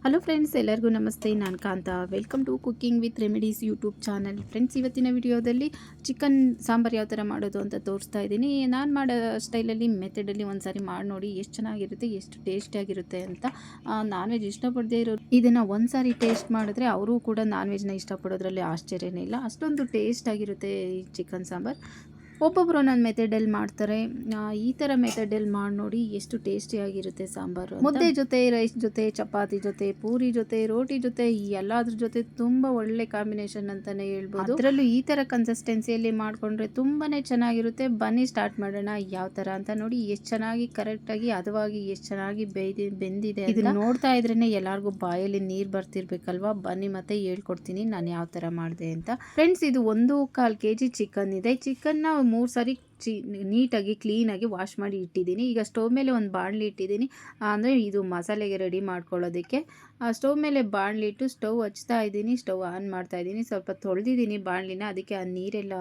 Hello friends, ಎಲ್ಲರಿಗೂ ನಮಸ್ತೆ. ನಾನು Kantha. Welcome to cooking with remedies YouTube channel. Friends, ಇವತ್ತಿನ ವಿಡಿಯೋದಲ್ಲಿ ಚಿಕನ್ ಸಾಂಬಾರು ಯಾವ ಥರ ಮಾಡೋದು ಅಂತ ತೋರಿಸ್ತಾ ಇದ್ದೀನಿ. ನಾನು ಮಾಡೋ ಸ್ಟೈಲಲ್ಲಿ ಮೆಥಡಲ್ಲಿ ಒಂದು ಸಾರಿ ಮಾಡಿ ನೋಡಿ, ಎಷ್ಟು ಚೆನ್ನಾಗಿರುತ್ತೆ, ಎಷ್ಟು ಟೇಸ್ಟಿಯಾಗಿರುತ್ತೆ ಅಂತ. ನಾನ್ ವೆಜ್ ಇಷ್ಟಪಡದೇ ಇರೋರು ಇದನ್ನು ಒಂದು ಸಾರಿ ಟೇಸ್ಟ್ ಮಾಡಿದ್ರೆ ಅವರು ಕೂಡ ನಾನ್ ವೆಜ್ನ ಇಷ್ಟಪಡೋದ್ರಲ್ಲಿ ಆಶ್ಚರ್ಯನೇ ಇಲ್ಲ. ಅಷ್ಟೊಂದು ಟೇಸ್ಟಾಗಿರುತ್ತೆ ಈ ಚಿಕನ್ ಸಾಂಬಾರು. ಒಬ್ಬೊಬ್ಬರು ನನ್ನ ಮೆಥಡಲ್ಲಿ ಮಾಡ್ತಾರೆ. ಈ ಥರ ಮೆಥಡಲ್ಲಿ ಮಾಡಿ ನೋಡಿ, ಎಷ್ಟು ಟೇಸ್ಟಿಯಾಗಿರುತ್ತೆ ಸಾಂಬಾರು. ಮುದ್ದೆ ಜೊತೆ, ರೈಸ್ ಜೊತೆ, ಚಪಾತಿ ಜೊತೆ, ಪೂರಿ ಜೊತೆ, ರೋಟಿ ಜೊತೆ, ಎಲ್ಲದ್ರ ಜೊತೆ ತುಂಬ ಒಳ್ಳೆ ಕಾಂಬಿನೇಷನ್ ಅಂತಲೇ ಹೇಳ್ಬೋದು. ಅದರಲ್ಲೂ ಈ ಥರ ಕನ್ಸಿಸ್ಟೆನ್ಸಿಯಲ್ಲಿ ಮಾಡಿಕೊಂಡ್ರೆ ತುಂಬಾ ಚೆನ್ನಾಗಿರುತ್ತೆ. ಬನ್ನಿ ಸ್ಟಾರ್ಟ್ ಮಾಡೋಣ ಯಾವ ಥರ ಅಂತ. ನೋಡಿ ಎಷ್ಟು ಚೆನ್ನಾಗಿ ಕರೆಕ್ಟಾಗಿ ಹದವಾಗಿ ಎಷ್ಟು ಚೆನ್ನಾಗಿ ಬೆಂದಿದೆ. ಇದನ್ನು ನೋಡ್ತಾ ಇದ್ರೇ ಎಲ್ಲರಿಗೂ ಬಾಯಲ್ಲಿ ನೀರು ಬರ್ತಿರ್ಬೇಕಲ್ವಾ. ಬನ್ನಿ ಮತ್ತೆ ಹೇಳ್ಕೊಡ್ತೀನಿ ನಾನು ಯಾವ ಥರ ಮಾಡಿದೆ ಅಂತ. ಫ್ರೆಂಡ್ಸ್, ಇದು 1.25 kg ಚಿಕನ್ ಇದೆ. ಚಿಕನ್ನ 3 ಸಾರಿ ನೀಟಾಗಿ ಕ್ಲೀನಾಗಿ ವಾಶ್ ಮಾಡಿ ಇಟ್ಟಿದ್ದೀನಿ. ಈಗ ಸ್ಟವ್ ಮೇಲೆ ಒಂದು ಬಾಣಲಿ ಇಟ್ಟಿದ್ದೀನಿ, ಅಂದರೆ ಇದು ಮಸಾಲೆಗೆ ರೆಡಿ ಮಾಡ್ಕೊಳ್ಳೋದಕ್ಕೆ. ಸ್ಟವ್ ಮೇಲೆ ಬಾಣಲಿ ಇಟ್ಟು ಸ್ಟವ್ ಹಚ್ತಾ ಇದ್ದೀನಿ, ಸ್ಟವ್ ಆನ್ ಮಾಡ್ತಾ ಇದ್ದೀನಿ. ಸ್ವಲ್ಪ ತೊಳೆದಿದ್ದೀನಿ ಬಾಣಲಿನ, ಅದಕ್ಕೆ ಆ ನೀರೆಲ್ಲ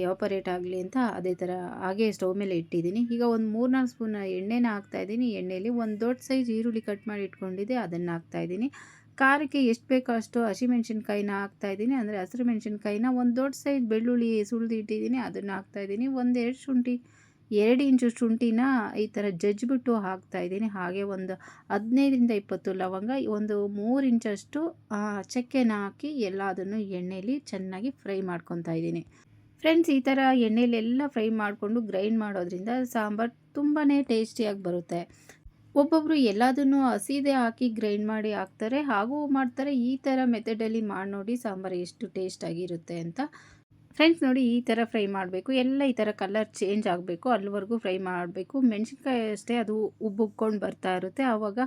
ಎವಾಪರೇಟ್ ಆಗಲಿ ಅಂತ ಅದೇ ಥರ ಹಾಗೆ ಸ್ಟವ್ ಮೇಲೆ ಇಟ್ಟಿದ್ದೀನಿ. ಈಗ ಒಂದು 3-4 ಸ್ಪೂನ್ ಎಣ್ಣೆನ ಹಾಕ್ತಾಯಿದ್ದೀನಿ. ಎಣ್ಣೆಯಲ್ಲಿ ಒಂದು ದೊಡ್ಡ ಸೈಜ್ ಈರುಳ್ಳಿ ಕಟ್ ಮಾಡಿ ಇಟ್ಕೊಂಡಿದ್ದೆ, ಅದನ್ನು ಹಾಕ್ತಾಯಿದ್ದೀನಿ. ಖಾರಕ್ಕೆ ಎಷ್ಟು ಬೇಕೋ ಅಷ್ಟು ಹಸಿಮೆಣ್ಸಿನ್ಕಾಯಿನ ಹಾಕ್ತಾಯಿದ್ದೀನಿ, ಅಂದರೆ ಹಸಿರು ಮೆಣಸಿನ್ಕಾಯಿನ. ಒಂದು ದೊಡ್ಡ ಸೈಜ್ ಬೆಳ್ಳುಳ್ಳಿ ಸುಳಿದು ಇಟ್ಟಿದ್ದೀನಿ, ಅದನ್ನು ಹಾಕ್ತಾಯಿದ್ದೀನಿ. 2 ಇಂಚು ಶುಂಠಿನ ಈ ಥರ ಜಜ್ಜಿಬಿಟ್ಟು ಹಾಕ್ತಾಯಿದ್ದೀನಿ. ಹಾಗೆ ಒಂದು 15-20 ಲವಂಗ, ಒಂದು 3 ಇಂಚಷ್ಟು ಚಕ್ಕೆನ ಹಾಕಿ ಎಲ್ಲದನ್ನು ಎಣ್ಣೆಯಲ್ಲಿ ಚೆನ್ನಾಗಿ ಫ್ರೈ ಮಾಡ್ಕೊತಾ ಇದ್ದೀನಿ. ಫ್ರೆಂಡ್ಸ್, ಈ ಥರ ಎಣ್ಣೆಲೆಲ್ಲ ಫ್ರೈ ಮಾಡಿಕೊಂಡು ಗ್ರೈಂಡ್ ಮಾಡೋದ್ರಿಂದ ಸಾಂಬಾರು ತುಂಬಾ ಟೇಸ್ಟಿಯಾಗಿ ಬರುತ್ತೆ. ಒಬ್ಬೊಬ್ಬರು ಎಲ್ಲದನ್ನು ಹಸಿದೇ ಹಾಕಿ ಗ್ರೈಂಡ್ ಮಾಡಿ ಹಾಕ್ತಾರೆ, ಹಾಗೂ ಮಾಡ್ತಾರೆ. ಈ ಥರ ಮೆಥಡಲ್ಲಿ ಮಾಡಿ ನೋಡಿ ಸಾಂಬಾರು ಎಷ್ಟು ಟೇಸ್ಟಾಗಿರುತ್ತೆ ಅಂತ. ಫ್ರೆಂಡ್ಸ್, ನೋಡಿ ಈ ಥರ ಫ್ರೈ ಮಾಡಬೇಕು. ಎಲ್ಲ ಈ ಥರ ಕಲರ್ ಚೇಂಜ್ ಆಗಬೇಕು, ಅಲ್ಲಿವರೆಗೂ ಫ್ರೈ ಮಾಡಬೇಕು. ಮೆಣಸಿನ್ಕಾಯಿ ಅಷ್ಟೇ, ಅದು ಉಬ್ಬುಬ್ಕೊಂಡು ಬರ್ತಾ ಇರುತ್ತೆ, ಆವಾಗ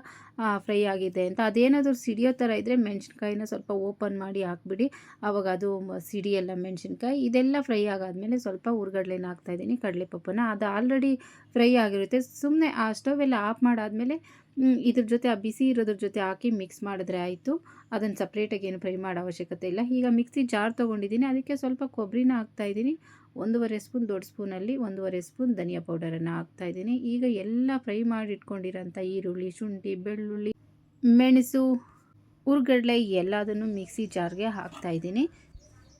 ಫ್ರೈ ಆಗಿದೆ ಅಂತ. ಅದೇನಾದರೂ ಸಿಡಿಯೋ ಥರ ಇದ್ದರೆ ಮೆಣಸಿನ್ಕಾಯಿನ ಸ್ವಲ್ಪ ಓಪನ್ ಮಾಡಿ ಹಾಕ್ಬಿಡಿ, ಆವಾಗ ಅದು ಸಿಡಿಯಲ್ಲ ಮೆಣಸಿನ್ಕಾಯಿ. ಇದೆಲ್ಲ ಫ್ರೈ ಆಗಾದಮೇಲೆ ಸ್ವಲ್ಪ ಹುರ್ಗಡ್ಲೆನ ಹಾಕ್ತಾಯಿದ್ದೀನಿ, ಕಡಲೆಪಪ್ಪನ. ಅದು ಆಲ್ರೆಡಿ ಫ್ರೈ ಆಗಿರುತ್ತೆ. ಸುಮ್ಮನೆ ಆ ಸ್ಟವೆಲ್ಲ ಆಫ್ ಮಾಡಾದಮೇಲೆ ಇದ್ರ ಜೊತೆ ಆ ಬಿಸಿ ಇರೋದ್ರ ಜೊತೆ ಹಾಕಿ ಮಿಕ್ಸ್ ಮಾಡಿದ್ರೆ ಆಯಿತು. ಅದನ್ನು ಸಪ್ರೇಟಾಗಿ ಏನು ಫ್ರೈ ಮಾಡೋ ಅವಶ್ಯಕತೆ ಇಲ್ಲ. ಈಗ ಮಿಕ್ಸಿ ಜಾರ್ ತೊಗೊಂಡಿದ್ದೀನಿ, ಅದಕ್ಕೆ ಸ್ವಲ್ಪ ಕೊಬ್ಬರಿನ ಹಾಕ್ತಾಯಿದ್ದೀನಿ. 1.5 ಸ್ಪೂನ್, ದೊಡ್ಡ ಸ್ಪೂನಲ್ಲಿ 1.5 ಸ್ಪೂನ್ ಧನಿಯಾ ಪೌಡರನ್ನು ಹಾಕ್ತಾಯಿದ್ದೀನಿ. ಈಗ ಎಲ್ಲ ಫ್ರೈ ಮಾಡಿ ಇಟ್ಕೊಂಡಿರೋಂಥ ಈರುಳ್ಳಿ, ಶುಂಠಿ, ಬೆಳ್ಳುಳ್ಳಿ, ಮೆಣಸು, ಹುರ್ಗಡ್ಲೆ ಎಲ್ಲದನ್ನು ಮಿಕ್ಸಿ ಜಾರ್ಗೆ ಹಾಕ್ತಾಯಿದ್ದೀನಿ.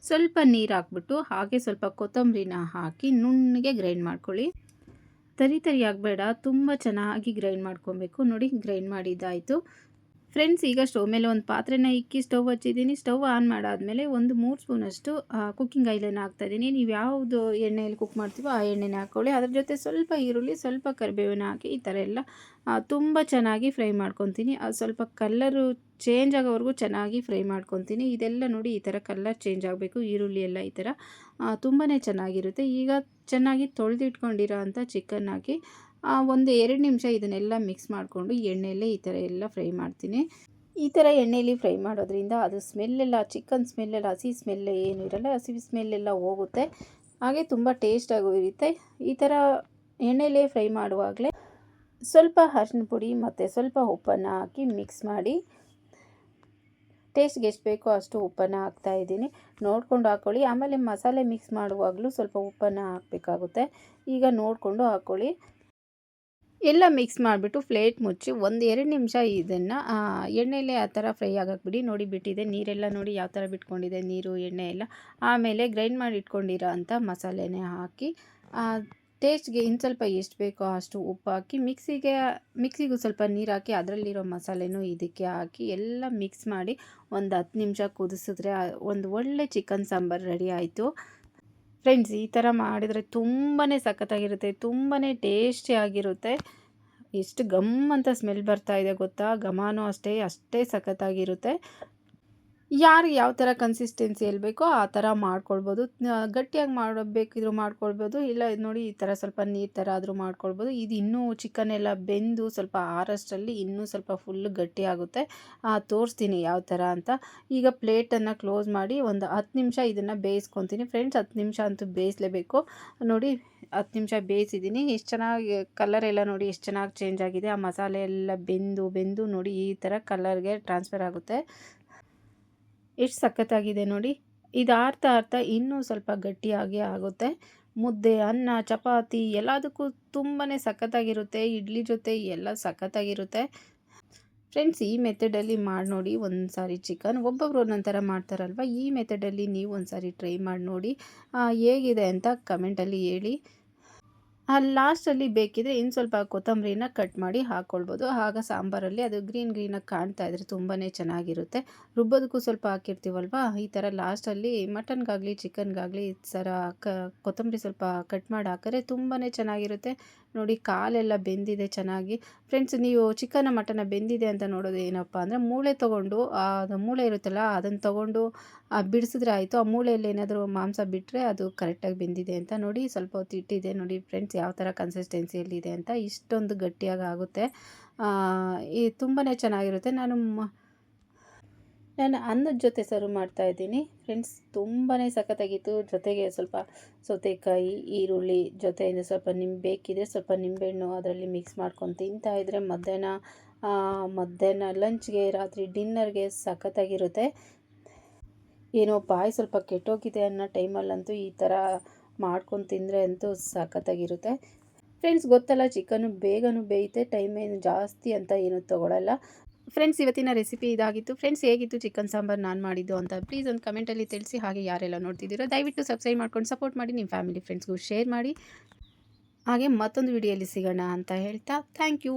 ಸ್ವಲ್ಪ ನೀರು ಹಾಕ್ಬಿಟ್ಟು ಹಾಗೆ ಸ್ವಲ್ಪ ಕೊತ್ತಂಬರಿನ ಹಾಕಿ ನುಣ್ಣಗೆ ಗ್ರೈಂಡ್ ಮಾಡ್ಕೊಳ್ಳಿ. ತರಿ ಆಗಬೇಡ, ತುಂಬ ಚೆನ್ನಾಗಿ ಗ್ರೈಂಡ್ ಮಾಡ್ಕೊಬೇಕು. ನೋಡಿ, ಗ್ರೈಂಡ್ ಮಾಡಿದ್ದಾಯಿತು. ಫ್ರೆಂಡ್ಸ್, ಈಗ ಸ್ಟವ್ ಮೇಲೆ ಒಂದು ಪಾತ್ರೆನ ಇಕ್ಕಿ ಸ್ಟವ್ ಹಚ್ಚಿದ್ದೀನಿ. ಸ್ಟವ್ ಆನ್ ಮಾಡಾದಮೇಲೆ ಒಂದು 3 ಸ್ಪೂನಷ್ಟು ಕುಕ್ಕಿಂಗ್ ಆಯಿಲನ್ನು ಹಾಕ್ತಾಯಿದ್ದೀನಿ. ನೀವು ಯಾವುದು ಎಣ್ಣೆಯಲ್ಲಿ ಕುಕ್ ಮಾಡ್ತೀವೋ ಆ ಎಣ್ಣೆನ ಹಾಕ್ಕೊಳ್ಳಿ. ಅದ್ರ ಜೊತೆ ಸ್ವಲ್ಪ ಈರುಳ್ಳಿ, ಸ್ವಲ್ಪ ಕರಿಬೇವನ್ನ ಹಾಕಿ ಈ ಥರ ಎಲ್ಲ ತುಂಬ ಚೆನ್ನಾಗಿ ಫ್ರೈ ಮಾಡ್ಕೊತೀನಿ. ಅದು ಸ್ವಲ್ಪ ಕಲ್ಲರು ಚೇಂಜ್ ಆಗೋವರೆಗೂ ಚೆನ್ನಾಗಿ ಫ್ರೈ ಮಾಡ್ಕೊತೀನಿ. ಇದೆಲ್ಲ ನೋಡಿ ಈ ಥರ ಕಲರ್ ಚೇಂಜ್ ಆಗಬೇಕು, ಈರುಳ್ಳಿ ಎಲ್ಲ ಈ ಥರ ತುಂಬಾ ಚೆನ್ನಾಗಿರುತ್ತೆ. ಈಗ ಚೆನ್ನಾಗಿ ತೊಳೆದಿಟ್ಕೊಂಡಿರೋ ಅಂಥ ಚಿಕನ್ ಹಾಕಿ ಒಂದು 2 ನಿಮಿಷ ಇದನ್ನೆಲ್ಲ ಮಿಕ್ಸ್ ಮಾಡಿಕೊಂಡು ಎಣ್ಣೆಯಲ್ಲೇ ಈ ಥರ ಎಲ್ಲ ಫ್ರೈ ಮಾಡ್ತೀನಿ. ಈ ಥರ ಎಣ್ಣೆಯಲ್ಲಿ ಫ್ರೈ ಮಾಡೋದ್ರಿಂದ ಅದು ಸ್ಮೆಲ್ಲೆಲ್ಲ, ಚಿಕನ್ ಸ್ಮೆಲ್ಲೆಲ್ಲ, ಹಸಿ ಸ್ಮೆಲ್ ಏನು ಇರಲ್ಲ, ಹಸಿ ಸ್ಮೆಲ್ಲೆಲ್ಲ ಹೋಗುತ್ತೆ. ಹಾಗೆ ತುಂಬ ಟೇಸ್ಟಾಗೂ ಇರುತ್ತೆ. ಈ ಥರ ಎಣ್ಣೆಯಲ್ಲೇ ಫ್ರೈ ಮಾಡುವಾಗಲೇ ಸ್ವಲ್ಪ ಅರಿಶಿನ ಪುಡಿ ಮತ್ತು ಸ್ವಲ್ಪ ಉಪ್ಪನ್ನು ಹಾಕಿ ಮಿಕ್ಸ್ ಮಾಡಿ, ಟೇಸ್ಟ್ಗೆ ಎಷ್ಟು ಬೇಕೋ ಅಷ್ಟು ಉಪ್ಪನ್ನು ಹಾಕ್ತಾಯಿದ್ದೀನಿ. ನೋಡಿಕೊಂಡು ಹಾಕ್ಕೊಳ್ಳಿ. ಆಮೇಲೆ ಮಸಾಲೆ ಮಿಕ್ಸ್ ಮಾಡುವಾಗಲೂ ಸ್ವಲ್ಪ ಉಪ್ಪನ್ನು ಹಾಕಬೇಕಾಗುತ್ತೆ. ಈಗ ನೋಡಿಕೊಂಡು ಹಾಕ್ಕೊಳ್ಳಿ. ಎಲ್ಲ ಮಿಕ್ಸ್ ಮಾಡಿಬಿಟ್ಟು ಪ್ಲೇಟ್ ಮುಚ್ಚಿ 1-2 ನಿಮಿಷ ಇದನ್ನು ಎಣ್ಣೆಯಲ್ಲೇ ಆ ಥರ ಫ್ರೈ ಆಗಕ್ಕೆ ಬಿಡಿ. ನೋಡಿ, ಬಿಟ್ಟಿದೆ ನೀರೆಲ್ಲ, ನೋಡಿ ಯಾವ ಥರ ಬಿಟ್ಕೊಂಡಿದೆ ನೀರು, ಎಣ್ಣೆ ಎಲ್ಲ. ಆಮೇಲೆ ಗ್ರೈಂಡ್ ಮಾಡಿ ಇಟ್ಕೊಂಡಿರೋ ಅಂಥ ಮಸಾಲೆನೇ ಹಾಕಿ ಟೇಸ್ಟ್ಗೆ ಇನ್ನು ಸ್ವಲ್ಪ ಎಷ್ಟು ಬೇಕೋ ಅಷ್ಟು ಉಪ್ಪು ಹಾಕಿ ಮಿಕ್ಸಿಗೂ ಸ್ವಲ್ಪ ನೀರು ಹಾಕಿ ಅದರಲ್ಲಿರೋ ಮಸಾಲೆನೂ ಇದಕ್ಕೆ ಹಾಕಿ ಎಲ್ಲ ಮಿಕ್ಸ್ ಮಾಡಿ ಒಂದು 10 ನಿಮಿಷ ಕುದಿಸಿದ್ರೆ ಒಂದು ಒಳ್ಳೆ ಚಿಕನ್ ಸಾಂಬಾರು ರೆಡಿ ಆಯಿತು. ಫ್ರೆಂಡ್ಸ್, ಈ ಥರ ಮಾಡಿದರೆ ತುಂಬಾ ಸಖತ್ತಾಗಿರುತ್ತೆ, ತುಂಬಾ ಟೇಸ್ಟಿಯಾಗಿರುತ್ತೆ. ಎಷ್ಟು ಗಮ್ ಅಂತ ಸ್ಮೆಲ್ ಬರ್ತಾ ಇದೆ ಗೊತ್ತಾ. ಘಮನೂ ಅಷ್ಟೇ ಸಖತ್ತಾಗಿರುತ್ತೆ. ಯಾರು ಯಾವ ಥರ ಕನ್ಸಿಸ್ಟೆನ್ಸಿಯಲ್ಲಿ ಬೇಕೋ ಆ ಥರ ಮಾಡ್ಕೊಳ್ಬೋದು. ಗಟ್ಟಿಯಾಗಿ ಮಾಡಬೇಕಿದ್ರೂ ಮಾಡ್ಕೊಳ್ಬೋದು, ಇಲ್ಲ ನೋಡಿ ಈ ಥರ ಸ್ವಲ್ಪ ನೀರು ಥರ ಆದರೂ ಮಾಡ್ಕೊಳ್ಬೋದು. ಇದು ಇನ್ನೂ ಚಿಕನ್ ಎಲ್ಲ ಬೆಂದು ಸ್ವಲ್ಪ ಆರೋಷ್ಟರಲ್ಲಿ ಇನ್ನೂ ಸ್ವಲ್ಪ ಫುಲ್ಲು ಗಟ್ಟಿಯಾಗುತ್ತೆ. ತೋರಿಸ್ತೀನಿ ಯಾವ ಥರ ಅಂತ. ಈಗ ಪ್ಲೇಟನ್ನು ಕ್ಲೋಸ್ ಮಾಡಿ ಒಂದು 10 ನಿಮಿಷ ಇದನ್ನು ಬೇಯಿಸ್ಕೊತೀನಿ. ಫ್ರೆಂಡ್ಸ್, 10 ನಿಮಿಷ ಅಂತೂ ಬೇಯಿಸಲೇಬೇಕು. ನೋಡಿ, 10 ನಿಮಿಷ ಬೇಯಿಸಿದ್ದೀನಿ. ಎಷ್ಟು ಚೆನ್ನಾಗಿ ಕಲರ್ ಎಲ್ಲ ನೋಡಿ ಎಷ್ಟು ಚೆನ್ನಾಗಿ ಚೇಂಜ್ ಆಗಿದೆ. ಆ ಮಸಾಲೆ ಎಲ್ಲ ಬೆಂದು ನೋಡಿ ಈ ಥರ ಕಲರ್ಗೆ ಟ್ರಾನ್ಸ್ಫರ್ ಆಗುತ್ತೆ. ಎಷ್ಟು ಸಖತ್ತಾಗಿದೆ ನೋಡಿ. ಇದು ಆರ್ತಾ ಇನ್ನೂ ಸ್ವಲ್ಪ ಗಟ್ಟಿಯಾಗಿ ಆಗುತ್ತೆ. ಮುದ್ದೆ, ಅನ್ನ, ಚಪಾತಿ ಎಲ್ಲದಕ್ಕೂ ತುಂಬಾ ಸಖತ್ತಾಗಿರುತ್ತೆ. ಇಡ್ಲಿ ಜೊತೆ ಎಲ್ಲ ಸಖತ್ತಾಗಿರುತ್ತೆ. ಫ್ರೆಂಡ್ಸ್, ಈ ಮೆಥಡಲ್ಲಿ ಮಾಡಿ ನೋಡಿ ಒಂದು ಸಾರಿ ಚಿಕನ್. ಒಬ್ಬೊಬ್ರು ಒಂದೊಂದು ಥರ ಮಾಡ್ತಾರಲ್ವ, ಈ ಮೆಥಡಲ್ಲಿ ನೀವು ಒಂದು ಸಾರಿ ಟ್ರೈ ಮಾಡಿ ನೋಡಿ. ಹೇಗಿದೆ ಅಂತ ಕಮೆಂಟಲ್ಲಿ ಹೇಳಿ. ಲಾಸ್ಟಲ್ಲಿ ಬೇಕಿದ್ರೆ ಇನ್ನು ಸ್ವಲ್ಪ ಕೊತ್ತಂಬರಿನ ಕಟ್ ಮಾಡಿ ಹಾಕ್ಕೊಳ್ಬೋದು. ಆಗ ಸಾಂಬಾರಲ್ಲಿ ಅದು ಗ್ರೀನಾಗಿ ಕಾಣ್ತಾ ಇದ್ರೆ ತುಂಬಾ ಚೆನ್ನಾಗಿರುತ್ತೆ. ರುಬ್ಬೋದಕ್ಕೂ ಸ್ವಲ್ಪ ಹಾಕಿರ್ತೀವಲ್ವ, ಈ ಥರ ಲಾಸ್ಟಲ್ಲಿ ಮಟನ್ಗಾಗಲಿ ಚಿಕನ್ಗಾಗಲಿ ಈ ಥರ ಕೊತ್ತಂಬರಿ ಸ್ವಲ್ಪ ಕಟ್ ಮಾಡಿ ಹಾಕಿದ್ರೆ ತುಂಬಾ ಚೆನ್ನಾಗಿರುತ್ತೆ. ನೋಡಿ, ಕಾಲೆಲ್ಲ ಬೆಂದಿದೆ ಚೆನ್ನಾಗಿ. ಫ್ರೆಂಡ್ಸ್, ನೀವು ಚಿಕನ್ನ ಮಟನ್ನ ಬೆಂದಿದೆ ಅಂತ ನೋಡೋದು ಏನಪ್ಪ ಅಂದರೆ, ಮೂಳೆ ತೊಗೊಂಡು ಅದು ಮೂಳೆ ಇರುತ್ತಲ್ಲ ಅದನ್ನು ತೊಗೊಂಡು ಬಿಡಿಸಿದ್ರೆ ಆಯಿತು. ಆ ಮೂಳೆಯಲ್ಲಿ ಏನಾದರೂ ಮಾಂಸ ಬಿಟ್ಟರೆ ಅದು ಕರೆಕ್ಟಾಗಿ ಬೆಂದಿದೆ ಅಂತ. ನೋಡಿ, ಸ್ವಲ್ಪ ಹೊತ್ತು ಇಟ್ಟಿದೆ ನೋಡಿ ಫ್ರೆಂಡ್ಸ್, ಯಾವ ಥರ ಕನ್ಸಿಸ್ಟೆನ್ಸಿಯಲ್ಲಿದೆ ಅಂತ. ಇಷ್ಟೊಂದು ಗಟ್ಟಿಯಾಗಿ ಆಗುತ್ತೆ. ಈ ತುಂಬಾ ಚೆನ್ನಾಗಿರುತ್ತೆ. ನಾನು ಅನ್ನದ ಜೊತೆ ಸರ್ವ್ ಮಾಡ್ತಾಯಿದ್ದೀನಿ ಫ್ರೆಂಡ್ಸ್. ತುಂಬಾ ಸಖತ್ತಾಗಿತ್ತು. ಜೊತೆಗೆ ಸ್ವಲ್ಪ ಸೌತೆಕಾಯಿ, ಈರುಳ್ಳಿ, ಜೊತೆಯಿಂದ ಸ್ವಲ್ಪ ಬೇಕಿದ್ರೆ ಸ್ವಲ್ಪ ನಿಂಬೆಹಣ್ಣು ಅದರಲ್ಲಿ ಮಿಕ್ಸ್ ಮಾಡ್ಕೊಂಡು ತಿಂತಾಯಿದ್ರೆ ಮಧ್ಯಾಹ್ನ ಲಂಚ್ಗೆ, ರಾತ್ರಿ ಡಿನ್ನರ್ಗೆ ಸಖತ್ತಾಗಿರುತ್ತೆ. ಏನೋ ಬಾಯಿ ಸ್ವಲ್ಪ ಕೆಟ್ಟೋಗಿದೆ ಅನ್ನೋ ಟೈಮಲ್ಲಂತೂ ಈ ಥರ ಮಾಡ್ಕೊಂಡು ತಿಂದರೆ ಅಂತೂ ಸಖತ್ತಾಗಿರುತ್ತೆ. ಫ್ರೆಂಡ್ಸ್, ಗೊತ್ತಲ್ಲ, ಚಿಕನ್ನು ಬೇಗನೂ ಬೇಯುತ್ತೆ, ಟೈಮ್ ಏನು ಜಾಸ್ತಿ ಅಂತ ಏನೂ ತೊಗೊಳಲ್ಲ. ಫ್ರೆಂಡ್ಸ್, ಇವತ್ತಿನ ರೆಸಿಪಿ ಇದಾಗಿತ್ತು. ಫ್ರೆಂಡ್ಸ್, ಹೇಗಿತ್ತು ಚಿಕನ್ ಸಾಂಬಾರು ನಾನು ಮಾಡಿದ್ದು ಅಂತ ಪ್ಲೀಸ್ ಒಂದು ಕಮೆಂಟಲ್ಲಿ ತಿಳಿಸಿ. ಹಾಗೆ ಯಾರೆಲ್ಲ ನೋಡ್ತಿದ್ದೀರೋ ದಯವಿಟ್ಟು ಸಬ್ಸ್ಕ್ರೈಬ್ ಮಾಡ್ಕೊಂಡು ಸಪೋರ್ಟ್ ಮಾಡಿ. ನಿಮ್ಮ ಫ್ಯಾಮಿಲಿ ಫ್ರೆಂಡ್ಸ್ಗೂ ಶೇರ್ ಮಾಡಿ. ಹಾಗೆ ಮತ್ತೊಂದು ವಿಡಿಯೋಲಿ ಸಿಗೋಣ ಅಂತ ಹೇಳ್ತಾ ಥ್ಯಾಂಕ್ ಯು.